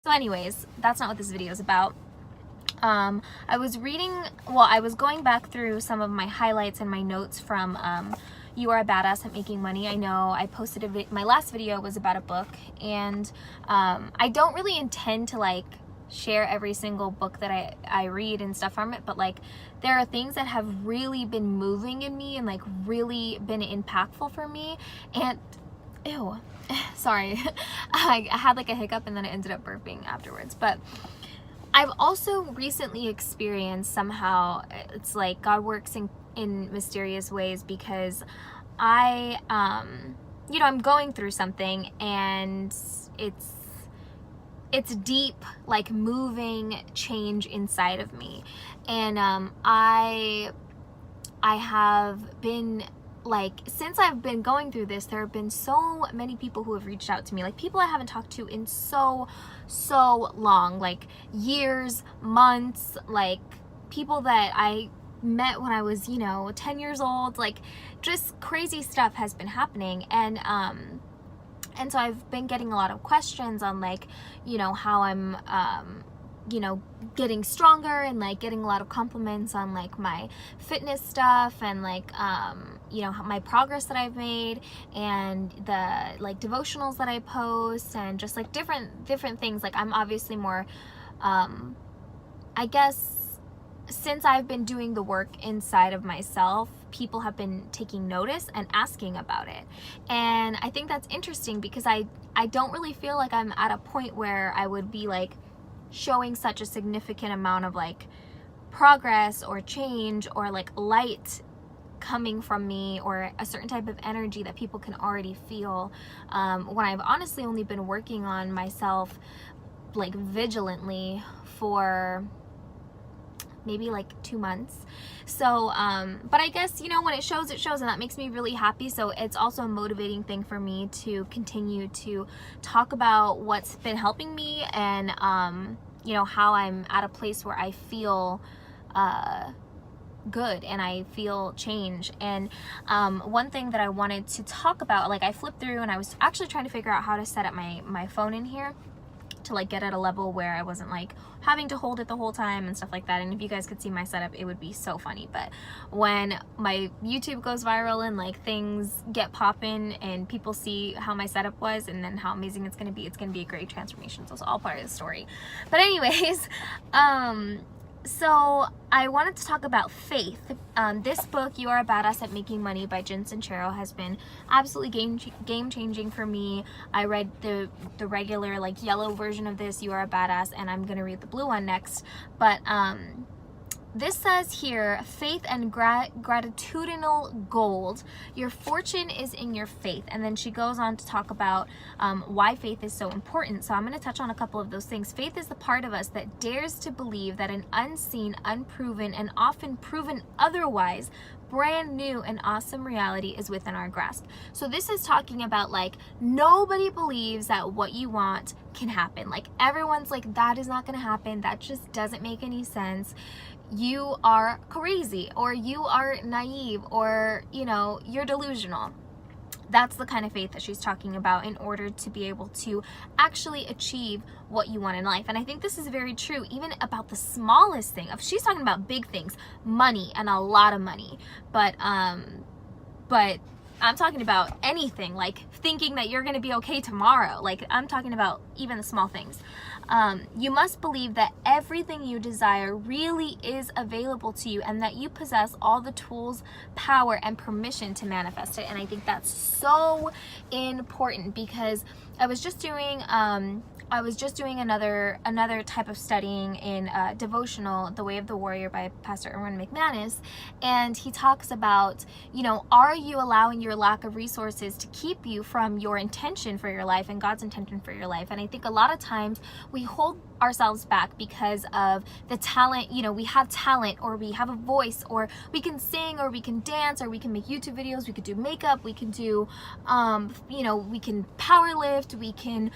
So anyways, that's not what this video is about. I was going back through some of my highlights and my notes from You Are a Badass at Making Money. I know I posted my last video was about a book, and I don't really intend to like share every single book that I read and stuff from it, but like there are things that have really been moving in me and like really been impactful for me. And ew, sorry, I had like a hiccup and then I ended up burping afterwards. But I've also recently experienced, somehow it's like God works in mysterious ways, because I you know, I'm going through something, and it's deep, like moving change inside of me. And I have been like, since I've been going through this, there have been so many people who have reached out to me, like people I haven't talked to in so long, like years, months, like people that I met when I was, you know, 10 years old. Like just crazy stuff has been happening. And so I've been getting a lot of questions on like, you know, how I'm you know, getting stronger, and like getting a lot of compliments on like my fitness stuff, and like you know, my progress that I've made, and the like devotionals that I post, and just like different things. Like I'm obviously more I guess since I've been doing the work inside of myself, people have been taking notice and asking about it. And I think that's interesting, because I don't really feel like I'm at a point where I would be like showing such a significant amount of like progress or change or like light coming from me, or a certain type of energy that people can already feel, when I've honestly only been working on myself like vigilantly for maybe like 2 months. So but I guess, you know, when it shows, and that makes me really happy. So it's also a motivating thing for me to continue to talk about what's been helping me, and you know, how I'm at a place where I feel good and I feel change. And one thing that I wanted to talk about, like I flipped through and I was actually trying to figure out how to set up my phone in here to like get at a level where I wasn't like having to hold it the whole time and stuff like that. And if you guys could see my setup, it would be so funny. But when my YouTube goes viral and like things get popping and people see how my setup was and then how amazing it's gonna be a great transformation. So it's all part of the story. But anyways, so I wanted to talk about faith. This book, You Are a Badass at Making Money by Jen Sincero, has been absolutely game changing for me. I read the regular like yellow version of this, You Are a Badass, and I'm gonna read the blue one next. But this says here, faith and gratitudinal gold. Your fortune is in your faith. And then she goes on to talk about why faith is so important. So I'm going to touch on a couple of those things. Faith is the part of us that dares to believe that an unseen, unproven, and often proven otherwise brand new and awesome reality is within our grasp. So this is talking about like nobody believes that what you want can happen. Like everyone's like, that is not going to happen. That just doesn't make any sense. You are crazy, or you are naive, or you know, you're delusional. That's the kind of faith that she's talking about in order to be able to actually achieve what you want in life. And I think this is very true even about the smallest thing. She's talking about big things, money, and a lot of money, but I'm talking about anything, like thinking that you're going to be okay tomorrow. Like I'm talking about even the small things. You must believe that everything you desire really is available to you, and that you possess all the tools, power, and permission to manifest it. And I think that's so important, because I was just doing another type of studying in devotional, The Way of the Warrior by Pastor Erwin McManus, and he talks about, you know, are you allowing your lack of resources to keep you from your intention for your life and God's intention for your life? And I think a lot of times we hold ourselves back because of the talent. You know, we have talent, or we have a voice, or we can sing, or we can dance, or we can make YouTube videos, we could do makeup, we can do you know, we can power lift, we can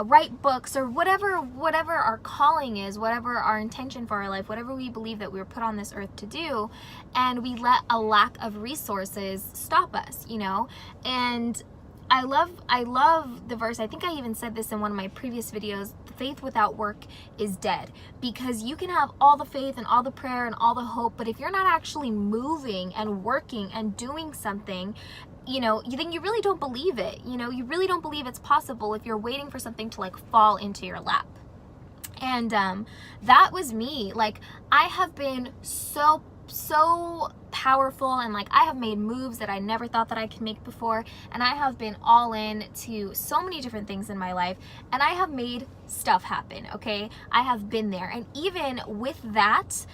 write books, or whatever our calling is, whatever our intention for our life, whatever we believe that we were put on this earth to do, and we let a lack of resources stop us, you know. And I love the verse. I think I even said this in one of my previous videos faith without work is dead, because you can have all the faith and all the prayer and all the hope, but if you're not actually moving and working and doing something, you know, then you really don't believe it. You know, you really don't believe it's possible if you're waiting for something to like fall into your lap. And that was me. Like, I have been so powerful, and like I have made moves that I never thought that I could make before, and I have been all in to so many different things in my life, and I have made stuff happen. Okay, I have been there, and even with that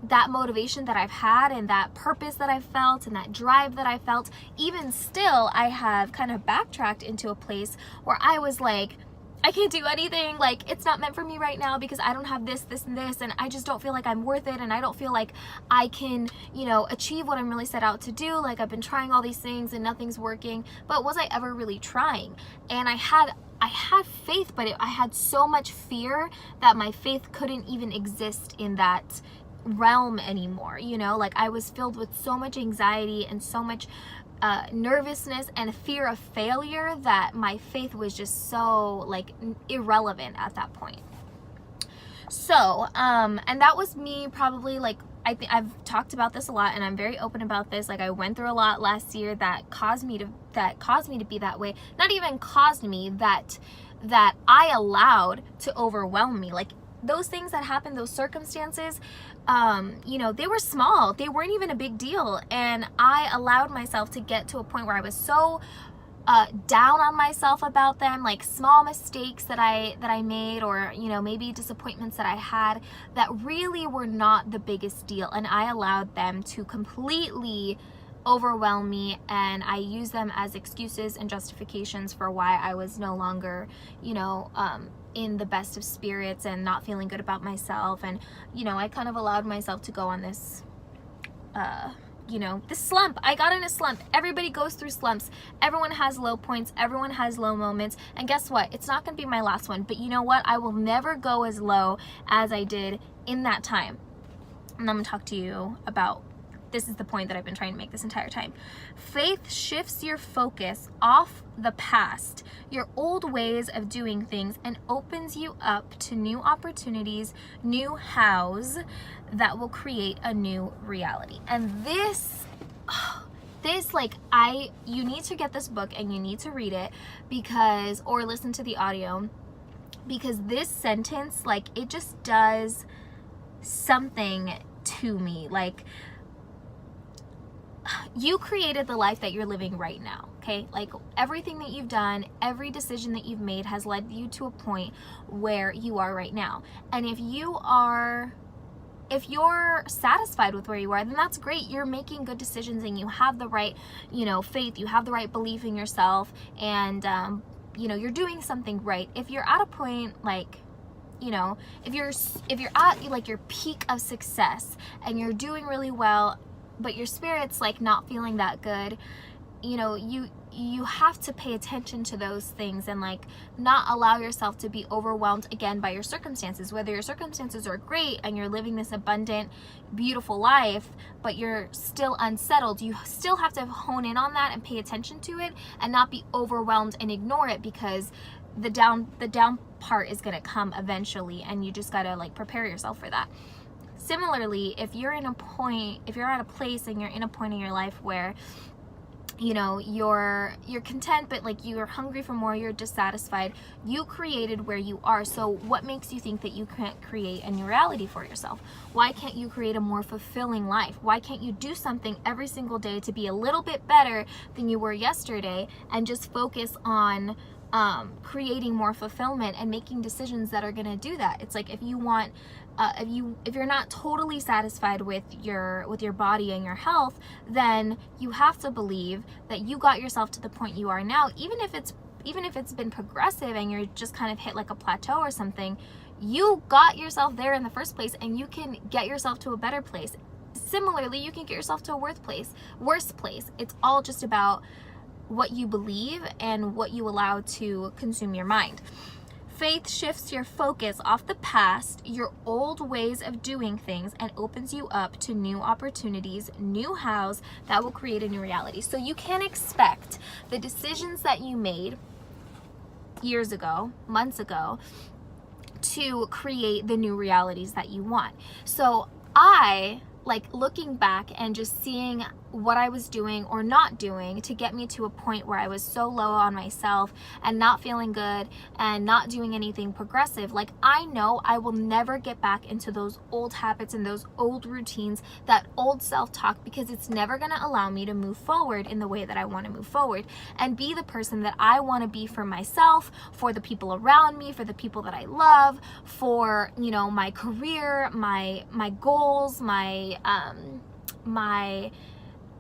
that motivation that I've had, and that purpose that I've felt, and that drive that I felt, even still I have kind of backtracked into a place where I was like, I can't do anything, like it's not meant for me right now because I don't have this, and this, and I just don't feel like I'm worth it, and I don't feel like I can, you know, achieve what I'm really set out to do. Like, I've been trying all these things and nothing's working, but was I ever really trying? And I had faith, but I had so much fear that my faith couldn't even exist in that realm anymore, you know? Like, I was filled with so much anxiety and so much nervousness and fear of failure that my faith was just so like irrelevant at that point. So and that was me probably, like, I think I've talked about this a lot, and I'm very open about this. Like, I went through a lot last year that caused me to be that way. Not even caused me, that I allowed to overwhelm me. Like, those things that happened, those circumstances, you know, they were small. They weren't even a big deal. And I allowed myself to get to a point where I was so down on myself about them, like small mistakes that I made, or, you know, maybe disappointments that I had that really were not the biggest deal. And I allowed them to completely overwhelm me, and I used them as excuses and justifications for why I was no longer, you know, in the best of spirits and not feeling good about myself. And, you know, I kind of allowed myself to go on this you know, this slump. I got in a slump. Everybody goes through slumps. Everyone has low points. Everyone has low moments. And guess what? It's not going to be my last one. But you know what? I will never go as low as I did in that time. And I'm going to talk to you about, this is the point that I've been trying to make this entire time. Faith shifts your focus off the past, your old ways of doing things, and opens you up to new opportunities, new hows that will create a new reality. And this like, you need to get this book and you need to read it, because, or listen to the audio, because this sentence, like, it just does something to me. Like, you created the life that you're living right now, okay? Like, everything that you've done, every decision that you've made has led you to a point where you are right now. And if you're satisfied with where you are, then that's great. You're making good decisions, and you have the right, you know, faith, you have the right belief in yourself, and you know, you're doing something right. If you're at a point, like, you know, if you're at like your peak of success and you're doing really well, but your spirit's like not feeling that good, you know, you have to pay attention to those things and like not allow yourself to be overwhelmed again by your circumstances. Whether your circumstances are great and you're living this abundant, beautiful life, but you're still unsettled, you still have to hone in on that and pay attention to it, and not be overwhelmed and ignore it, because the down part is going to come eventually, and you just got to like prepare yourself for that. Similarly, if you're at a place and you're in a point in your life where, you know, you're content, but like you're hungry for more, you're dissatisfied, you created where you are. So what makes you think that you can't create a new reality for yourself? Why can't you create a more fulfilling life? Why can't you do something every single day to be a little bit better than you were yesterday, and just focus on creating more fulfillment and making decisions that are going to do that? It's like, if you want, if you're not totally satisfied with your body and your health, then you have to believe that you got yourself to the point you are now. Even if it's been progressive and you're just kind of hit like a plateau or something, you got yourself there in the first place, and you can get yourself to a better place. Similarly, you can get yourself to a worse place. It's all just about what you believe and what you allow to consume your mind. Faith shifts your focus off the past, your old ways of doing things, and opens you up to new opportunities, new hows that will create a new reality. So you can expect the decisions that you made years ago, months ago, to create the new realities that you want. So I, like, looking back and just seeing what I was doing or not doing to get me to a point where I was so low on myself and not feeling good and not doing anything progressive, like, I know I will never get back into those old habits and those old routines, that old self-talk, because it's never going to allow me to move forward in the way that I want to move forward and be the person that I want to be for myself, for the people around me, for the people that I love, for, you know, my career, my goals, my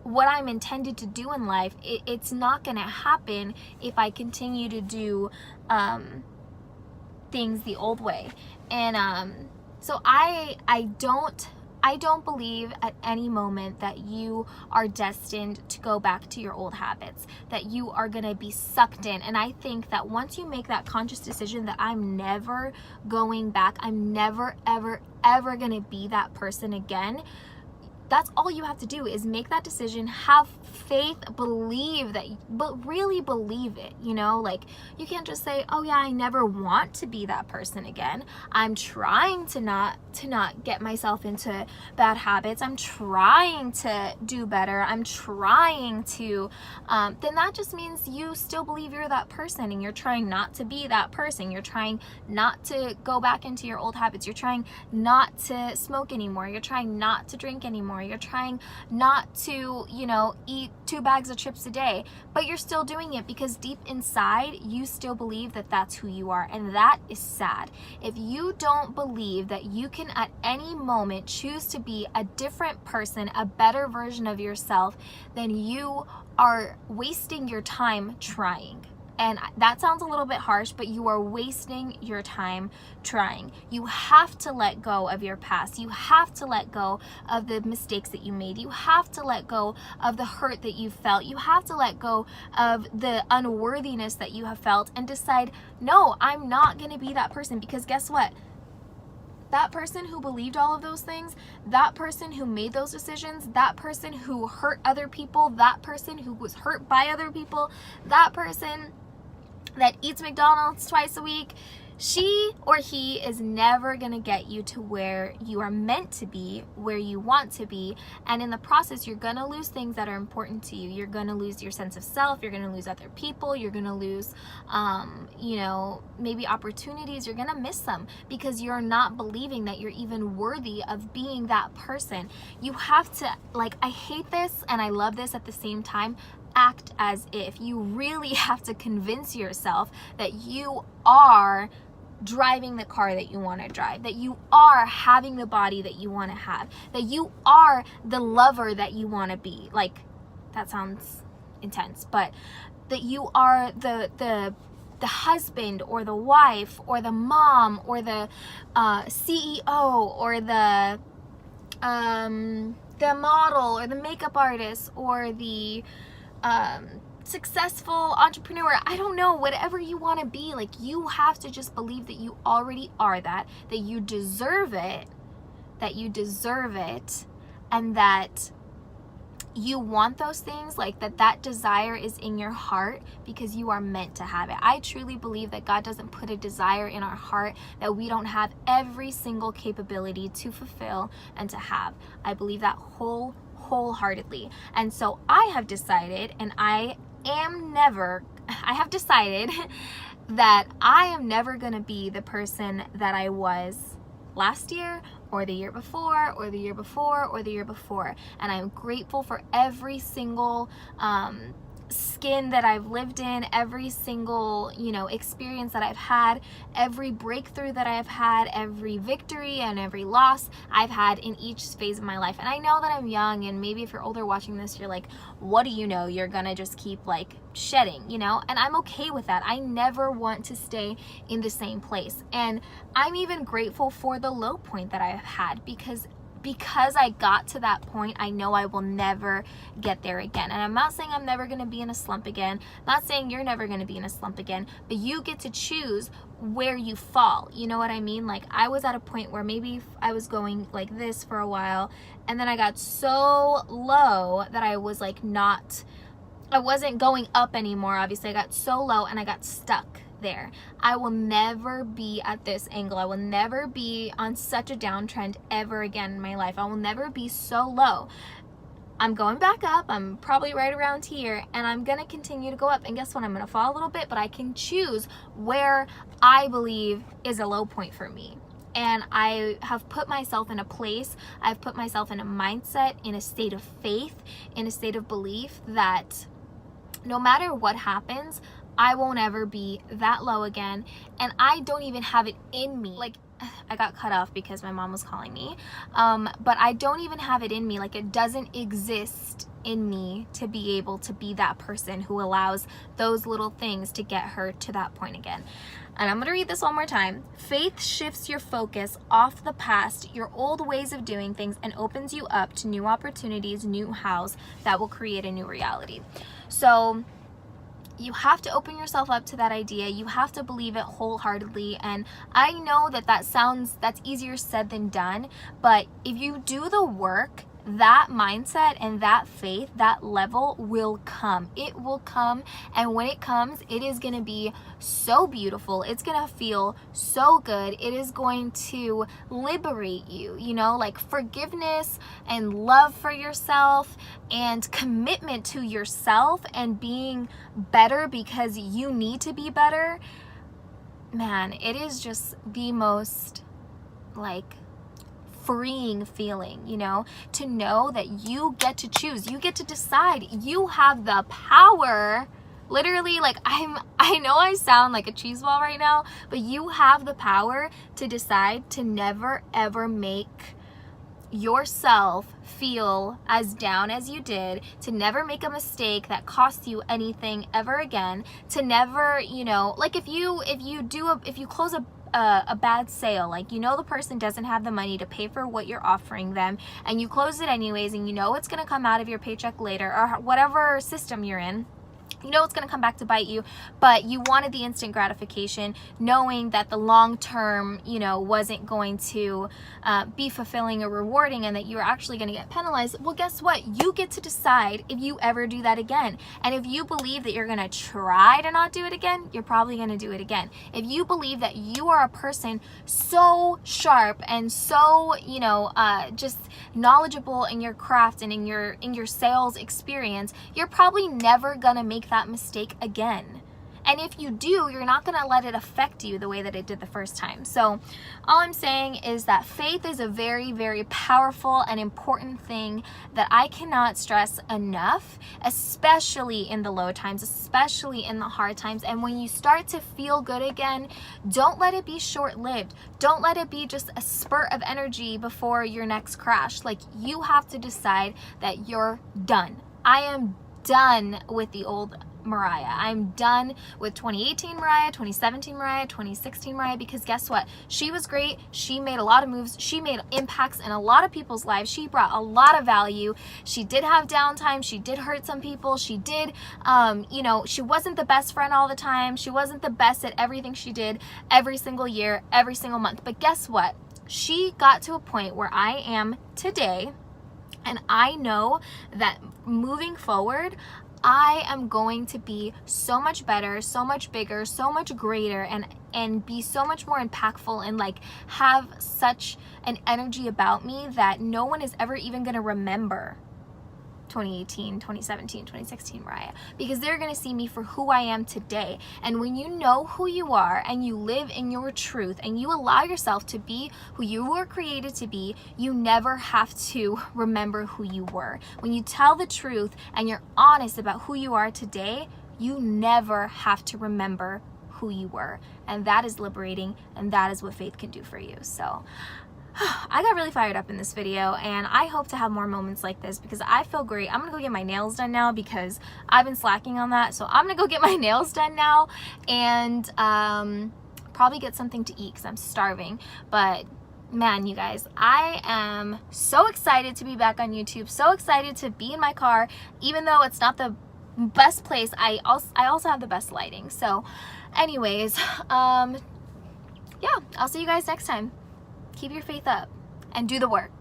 what I'm intended to do in life. It's not going to happen if I continue to do things the old way. And so I don't believe at any moment that you are destined to go back to your old habits, that you are going to be sucked in. And I think that once you make that conscious decision that I'm never going back, I'm never, ever, ever going to be that person again, that's all you have to do, is make that decision, have faith, believe that, but really believe it, you know? Like, you can't just say, oh yeah, I never want to be that person again. I'm trying to not get myself into bad habits. I'm trying to do better. I'm trying to, then that just means you still believe you're that person and you're trying not to be that person. You're trying not to go back into your old habits. You're trying not to smoke anymore. You're trying not to drink anymore. You're trying not to, you know, eat 2 bags of chips a day, but you're still doing it because deep inside you still believe that that's who you are, and that is sad. If you don't believe that you can at any moment choose to be a different person, a better version of yourself, then you are wasting your time trying. And that sounds a little bit harsh, but you are wasting your time trying. You have to let go of your past. You have to let go of the mistakes that you made. You have to let go of the hurt that you felt. You have to let go of the unworthiness that you have felt and decide, no, I'm not going to be that person. Because guess what? That person who believed all of those things, that person who made those decisions, that person who hurt other people, that person who was hurt by other people, that person that eats McDonald's twice a week, she or he is never going to get you to where you are meant to be, where you want to be. And in the process, you're going to lose things that are important to you. You're going to lose your sense of self. You're going to lose other people. You're going to lose, you know, maybe opportunities. You're going to miss them because you're not believing that you're even worthy of being that person. You have to, like, I hate this and I love this at the same time, act as if. You really have to convince yourself that you are driving the car that you want to drive, that you are having the body that you want to have, that you are the lover that you want to be. Like, that sounds intense, but that you are the husband or the wife or the mom or the CEO or the model or the makeup artist or the successful entrepreneur. I don't know, whatever you want to be. Like, you have to just believe that you already are that you deserve it, and that you want those things, like that desire is in your heart because you are meant to have it. I truly believe that God doesn't put a desire in our heart that we don't have every single capability to fulfill and to have. I believe that wholeheartedly. And so I have decided, and I have decided that I am never going to be the person that I was last year or the year before or the year before or the year before. And I'm grateful for every single skin that I've lived in, every single, you know, experience that I've had, every breakthrough that I've had, every victory and every loss I've had in each phase of my life. And I know that I'm young, and maybe if you're older watching this, you're like, what do you know? You're gonna just keep like shedding, you know? And I'm okay with that. I never want to stay in the same place. And I'm even grateful for the low point that I've had because I got to that point, I know I will never get there again. And I'm not saying I'm never going to be in a slump again. I'm not saying you're never going to be in a slump again, but you get to choose where you fall. You know what I mean? Like, I was at a point where maybe I was going like this for a while, and then I got so low that I was like I wasn't going up anymore. Obviously, I got so low and I got stuck there. I will never be at this angle. I will never be on such a downtrend ever again in my life. I will never be so low. I'm going back up. I'm probably right around here, and I'm gonna continue to go up. And guess what? I'm gonna fall a little bit, but I can choose where I believe is a low point for me. And I have put myself in a place, I've put myself in a mindset, in a state of faith, in a state of belief that no matter what happens, I won't ever be that low again. And I don't even have it in me. Like, I got cut off because my mom was calling me. But I don't even have it in me. Like, it doesn't exist in me to be able to be that person who allows those little things to get her to that point again. And I'm going to read this one more time. Faith shifts your focus off the past, your old ways of doing things, and opens you up to new opportunities, new hows that will create a new reality. So you have to open yourself up to that idea. You have to believe it wholeheartedly. And I know that that's easier said than done. But if you do the work, that mindset and that faith, that level will come. It will come. And when it comes, it is going to be so beautiful. It's going to feel so good. It is going to liberate you, you know, like forgiveness and love for yourself and commitment to yourself and being better because you need to be better. Man, it is just the most like freeing feeling, you know, to know that you get to choose, you get to decide, you have the power. Literally, like, I know I sound like a cheese ball right now, but you have the power to decide to never ever make yourself feel as down as you did, to never make a mistake that costs you anything ever again, to never, you know, like if you close a bad sale, like, you know, the person doesn't have the money to pay for what you're offering them, and you close it anyways, and you know it's going to come out of your paycheck later, or whatever system you're in, you know it's going to come back to bite you, but you wanted the instant gratification, knowing that the long term, you know, wasn't going to be fulfilling or rewarding, and that you were actually going to get penalized. Well, guess what? You get to decide if you ever do that again. And if you believe that you're going to try to not do it again, you're probably going to do it again. If you believe that you are a person so sharp and so, you know, just knowledgeable in your craft and in your sales experience, you're probably never going to make that mistake again. And if you do, you're not going to let it affect you the way that it did the first time. So all I'm saying is that faith is a very, very powerful and important thing that I cannot stress enough, especially in the low times, especially in the hard times. And when you start to feel good again, don't let it be short-lived. Don't let it be just a spurt of energy before your next crash. Like, you have to decide that you're done. I am done with the old Mariah. I'm done with 2018 Mariah, 2017 Mariah, 2016 Mariah, because guess what? She was great. She made a lot of moves. She made impacts in a lot of people's lives. She brought a lot of value. She did have downtime. She did hurt some people. She did, you know, she wasn't the best friend all the time. She wasn't the best at everything she did every single year, every single month. But guess what? She got to a point where I am today, and I know that moving forward, I am going to be so much better, so much bigger, so much greater, and be so much more impactful, and like have such an energy about me that no one is ever even going to remember 2018, 2017, 2016 Mariah, because they're going to see me for who I am today. And when you know who you are and you live in your truth and you allow yourself to be who you were created to be, you never have to remember who you were. When you tell the truth and you're honest about who you are today, you never have to remember who you were. And that is liberating, and that is what faith can do for you. So I got really fired up in this video, and I hope to have more moments like this because I feel great. I'm gonna go get my nails done now because I've been slacking on that. So I'm gonna go get my nails done now, and probably get something to eat because I'm starving. But man, you guys, I am so excited to be back on YouTube, so excited to be in my car, even though it's not the best place. I also have the best lighting. So anyways, yeah, I'll see you guys next time. Keep your faith up and do the work.